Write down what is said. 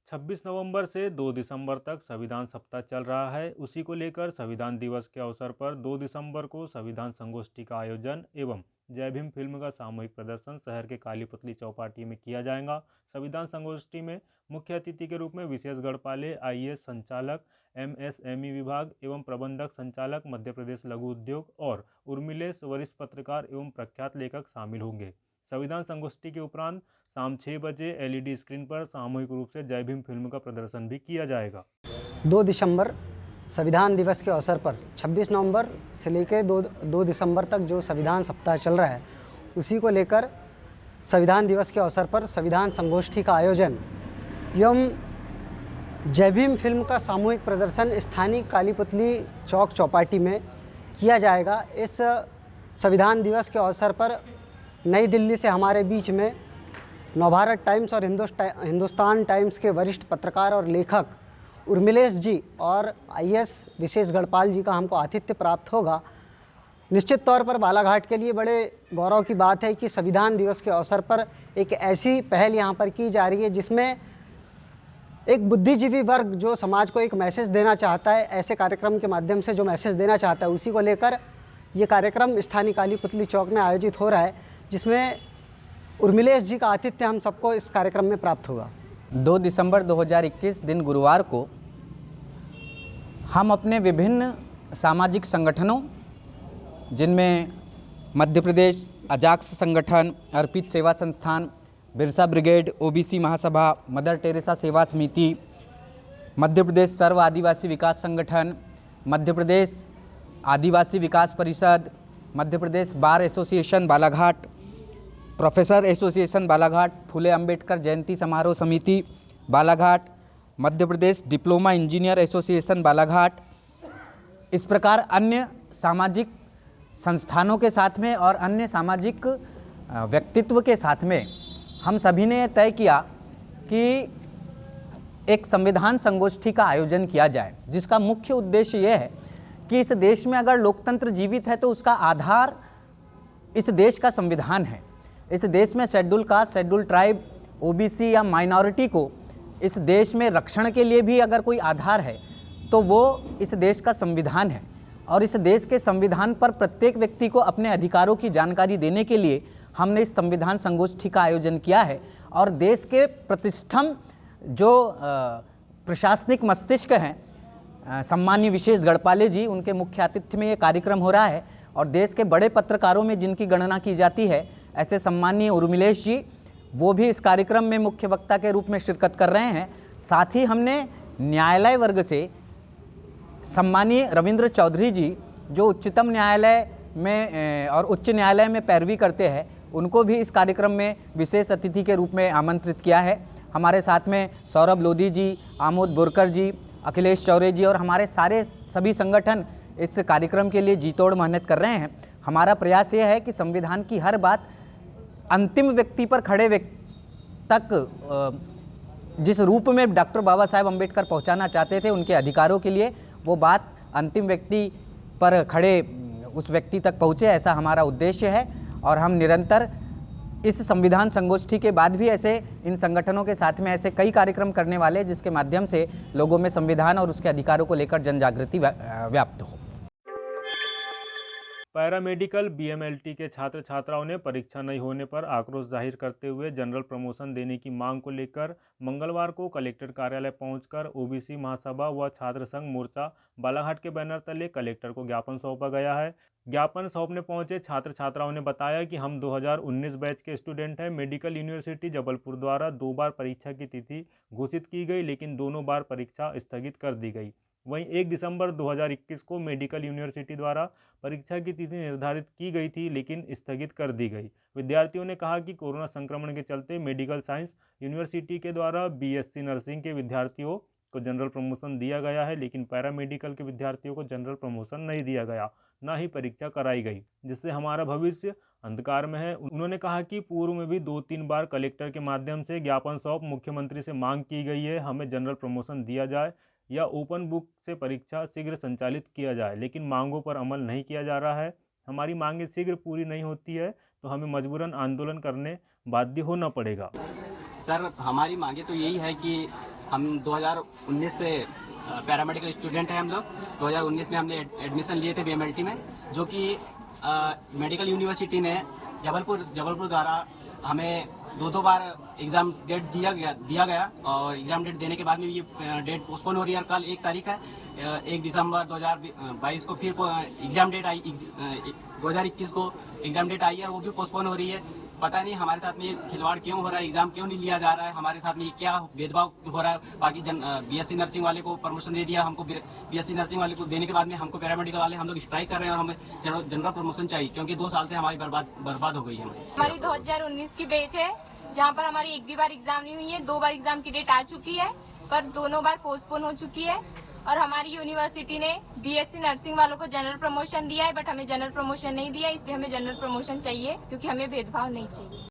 26 नवंबर से 2 दिसंबर तक संविधान सप्ताह चल रहा है। उसी को लेकर संविधान दिवस के अवसर पर 2 दिसंबर को संविधान संगोष्ठी का आयोजन एवं जय भीम फिल्म का सामूहिक प्रदर्शन शहर के काली पुतली चौपाटी में किया जाएगा। संविधान संगोष्ठी में मुख्य अतिथि के रूप में विशेष गढ़पाले आईएएस संचालक एमएसएमई विभाग एवं प्रबंधक संचालक मध्य प्रदेश लघु उद्योग और उर्मिलेश वरिष्ठ पत्रकार एवं प्रख्यात लेखक शामिल होंगे। संविधान संगोष्ठी के उपरांत शाम 6 बजे एलईडी स्क्रीन पर सामूहिक रूप से जय भीम फिल्म का प्रदर्शन भी किया जाएगा। 2 दिसंबर संविधान दिवस के अवसर पर 26 नवंबर से लेकर 2 दिसंबर तक जो संविधान सप्ताह चल रहा है, उसी को लेकर संविधान दिवस के अवसर पर संविधान संगोष्ठी का आयोजन एवं जय भीम फिल्म का सामूहिक प्रदर्शन स्थानीय काली पुतली चौक चौपाटी में किया जाएगा। इस संविधान दिवस के अवसर पर नई दिल्ली से हमारे बीच में नवभारत टाइम्स और हिंदुस्तान टाइम्स के वरिष्ठ पत्रकार और लेखक उर्मिलेश जी और आईएएस विशेष गढ़पाल जी का हमको आतिथ्य प्राप्त होगा। निश्चित तौर पर बालाघाट के लिए बड़े गौरव की बात है कि संविधान दिवस के अवसर पर एक ऐसी पहल यहाँ पर की जा रही है जिसमें एक बुद्धिजीवी वर्ग जो समाज को एक मैसेज देना चाहता है, ऐसे कार्यक्रम के माध्यम से जो मैसेज देना चाहता है, उसी को लेकर ये कार्यक्रम स्थानीय काली पुतली चौक में आयोजित हो रहा है, जिसमें उर्मिलेश जी का आतिथ्य हम सबको इस कार्यक्रम में प्राप्त होगा। 2 दिसंबर 2021 दिन गुरुवार को हम अपने विभिन्न सामाजिक संगठनों, जिनमें मध्य प्रदेश अजाक्स संगठन, अर्पित सेवा संस्थान, बिरसा ब्रिगेड, ओबीसी महासभा, मदर टेरेसा सेवा समिति, मध्य प्रदेश सर्व आदिवासी विकास संगठन, Madhya Pradesh Adivasi Vikas Parishad, Madhya Pradesh bar association Balaghat, professor association Balaghat, Phule Ambedkar Jayanti Samaroh Samiti Balaghat, Madhya Pradesh diploma engineer association Balaghat, इस प्रकार अन्य सामाजिक संस्थानों के साथ में और अन्य सामाजिक व्यक्तित्व के साथ में हम सभी ने तय किया कि एक संविधान संगोष्ठी का आयोजन किया जाए, जिसका मुख्य उद्देश्य यह है कि इस देश में अगर लोकतंत्र जीवित है तो उसका आधार इस देश का संविधान है। इस देश में schedule caste, schedule tribe, OBC या माइनॉरिटी को इस देश में रक्षण के लिए भी अगर कोई आधार है तो वो इस देश का संविधान है। और इस देश के संविधान पर प्रत्येक व्यक्ति को अपने अधिकारों की जानकारी देने के लिए हमने इस संविधान संगोष्ठी का आयोजन किया है। और देश के प्रतिष्ठम जो प्रशासनिक मस्तिष्क हैं, सम्मानीय विशेष गढ़पाले जी, उनके मुख्य आतिथ्य में ये कार्यक्रम हो रहा है। और देश के बड़े पत्रकारों में जिनकी गणना की जाती है, ऐसे सम्मानीय उर्मिलेश जी, वो भी इस कार्यक्रम में मुख्य वक्ता के रूप में शिरकत कर रहे हैं। साथ ही हमने न्यायालय वर्ग से सम्मानीय रविंद्र चौधरी जी, जो उच्चतम न्यायालय में और उच्च न्यायालय में पैरवी करते हैं, उनको भी इस कार्यक्रम में विशेष अतिथि के रूप में आमंत्रित किया है। हमारे साथ में सौरभ लोधी जी, आमोद बोरकर जी, अखिलेश चौरे जी और हमारे सभी संगठन इस कार्यक्रम के लिए जी तोड़ मेहनत कर रहे हैं। हमारा प्रयास ये है कि संविधान की हर बात अंतिम व्यक्ति पर खड़े व्यक्ति तक जिस रूप में डॉक्टर बाबा साहेब अम्बेडकर पहुंचाना चाहते थे उनके अधिकारों के लिए, वो बात अंतिम व्यक्ति पर खड़े उस व्यक्ति तक पहुँचे, ऐसा हमारा उद्देश्य है। और हम निरंतर इस संविधान संगोष्ठी के बाद भी ऐसे इन संगठनों के साथ में ऐसे कई कार्यक्रम करने वाले हैं, जिसके माध्यम से लोगों में संविधान और उसके अधिकारों को लेकर जन जागृति व्याप्त हो। पैरामेडिकल बीएमएलटी के छात्र छात्राओं ने परीक्षा नहीं होने पर आक्रोश जाहिर करते हुए जनरल प्रमोशन देने की मांग को लेकर मंगलवार को कलेक्टर कार्यालय पहुंचकर ओबीसी महासभा व छात्र संघ मोर्चा बालाघाट के बैनर तले कलेक्टर को ज्ञापन सौंपा गया है। ज्ञापन सौंपने पहुंचे छात्र छात्राओं ने बताया कि हम 2019 बैच के स्टूडेंट हैं। मेडिकल यूनिवर्सिटी जबलपुर द्वारा 2 बार परीक्षा की तिथि घोषित की गई, लेकिन दोनों बार परीक्षा स्थगित कर दी गई। वहीं 1 दिसंबर 2021 को मेडिकल यूनिवर्सिटी द्वारा परीक्षा की तिथि निर्धारित की गई थी, लेकिन स्थगित कर दी गई। विद्यार्थियों ने कहा कि कोरोना संक्रमण के चलते मेडिकल साइंस यूनिवर्सिटी के द्वारा बीएससी नर्सिंग के विद्यार्थियों को जनरल प्रमोशन दिया गया है, लेकिन पैरामेडिकल के विद्यार्थियों को जनरल प्रमोशन नहीं दिया गया, ना ही परीक्षा कराई गई, जिससे हमारा भविष्य अंधकार में है। उन्होंने कहा कि पूर्व में भी 2-3 बार कलेक्टर के माध्यम से ज्ञापन सौंप मुख्यमंत्री से मांग की गई है, हमें जनरल प्रमोशन दिया जाए या ओपन बुक से परीक्षा शीघ्र संचालित किया जाए, लेकिन मांगों पर अमल नहीं किया जा रहा है। हमारी मांगें शीघ्र पूरी नहीं होती है तो हमें मजबूरन आंदोलन करने बाध्य होना पड़ेगा। सर, हमारी मांगे तो यही है कि हम 2019 से पैरामेडिकल स्टूडेंट हैं हम लोग। 2019 में हमने एडमिशन लिए थे बीएमएलटी में, जो कि मेडिकल यूनिवर्सिटी ने जबलपुर द्वारा हमें दो बार एग्ज़ाम डेट दिया गया और एग्ज़ाम डेट देने के बाद में ये डेट पोस्टपोन हो रही है। और कल 1 तारीख है, 1 दिसंबर 2022 को फिर एग्ज़ाम डेट आई, 2021 को एग्ज़ाम डेट आई है और वो भी पोस्टपोन हो रही है। पता नहीं हमारे साथ में ये खिलवाड़ क्यों हो रहा है, एग्ज़ाम क्यों नहीं लिया जा रहा है, हमारे साथ में ये क्या भेदभाव हो रहा है। बाकी बीएससी नर्सिंग वाले को प्रमोशन दे दिया, हमको बीएससी नर्सिंग वाले को देने के बाद में हमको पैरामेडिकल वाले हम लोग स्ट्राइक कर रहे हैं और हमें जनरल प्रमोशन चाहिए, क्योंकि 2 साल से हमारी बर्बाद हो गई है। हमारी 2019 की बैच है, जहाँ पर हमारी एक भी बार एग्जाम नहीं हुई है। 2 बार एग्जाम की डेट आ चुकी है, पर दोनों बार पोस्टपोन हो चुकी है। और हमारी यूनिवर्सिटी ने बीएससी नर्सिंग वालों को जनरल प्रमोशन दिया है, बट हमें जनरल प्रमोशन नहीं दिया, इसलिए हमें जनरल प्रमोशन चाहिए, क्योंकि हमें भेदभाव नहीं चाहिए।